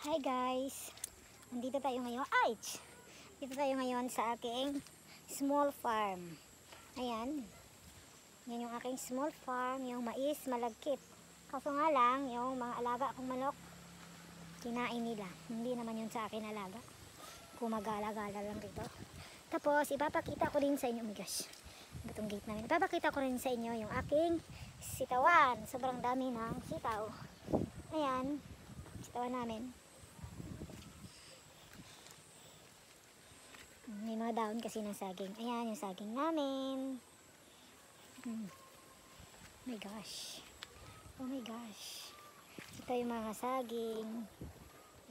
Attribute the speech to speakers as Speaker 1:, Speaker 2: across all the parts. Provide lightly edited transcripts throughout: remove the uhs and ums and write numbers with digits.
Speaker 1: Hi guys, nandito tayo ngayon. Dito tayo ngayon sa aking small farm. Ayan, yan yung aking small farm, yung mais malagkit. Kaso nga lang, yung mga alaga kong manok, kinain nila. Hindi naman yun sa akin alaga. Kumagala-gala lang dito. Tapos, ipapakita ko din sa inyo, oh my gosh, itong gate namin. Ipapakita ko rin sa inyo yung aking sitawan. Sobrang dami ng sitaw. Ayan, sitawan namin. May mga daon kasi ng saging. Ayan yung saging namin. My gosh. Oh my gosh. Ito yung mga saging.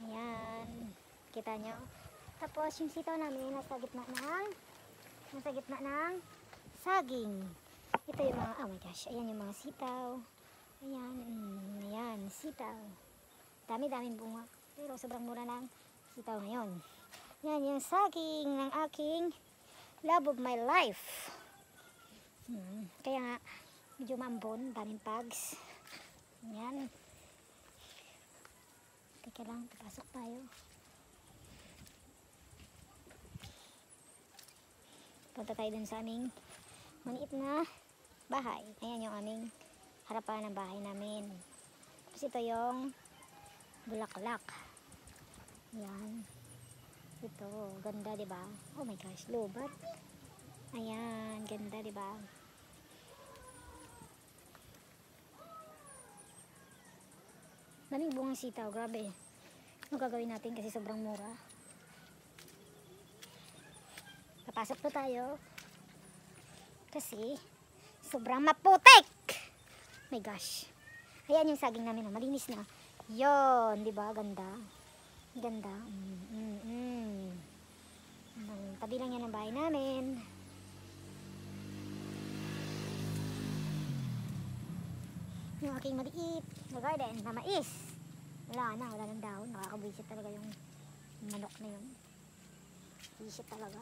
Speaker 1: Ayan. Kita nyo? Tapos yung sitaw namin nasa gitna ng saging. Ito yung mga, oh my gosh. Ayan yung mga sitaw. Ayan. Ayan, sitaw. Dami-daming bunga. Pero sobrang mura ng sitaw ngayon. Yan yung saging ng aking love of my life. Kaya nga, medyo maambon, daming pugs. Yan. Teka lang, papasok tayo. Punta tayo dun sa aming maliit na bahay. Ayan yung aming harapan ng bahay namin. Tapos ito yung bulaklak. Yan. Ito, ganda 'di ba? Oh my gosh, lubat. Ayan, ganda 'di ba? Daming bungang sitaw, grabe. Ano gagawin natin kasi sobrang mura. Papasok na tayo. Kasi sobrang maputik. My gosh. Ayan yung saging namin, malinis na. 'Yon, 'di ba? Ganda. Ganda. Tabi lang yan ang bahay namin. Yung aking maliit na garden na mais. Wala ng dahon. Nakakabwisit talaga yung manok na yun. Visit talaga.